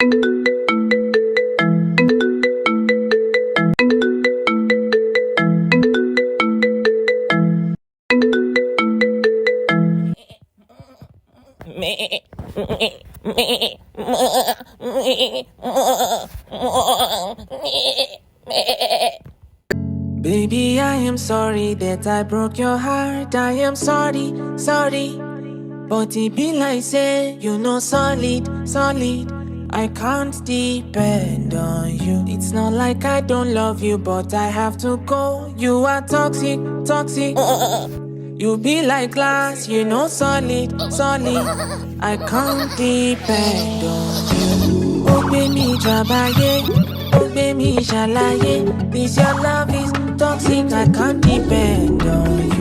Baby, I am sorry that I broke your heart. I am sorry, sorry. But it be like say you know solid, solid. I can't depend on you. It's not like I don't love you, but I have to go. You are toxic, toxic. You be like glass, you know solid, solid. I can't depend on you. Oh baby, trabaye. Oh baby, shalaye. This your love is toxic, I can't depend on you.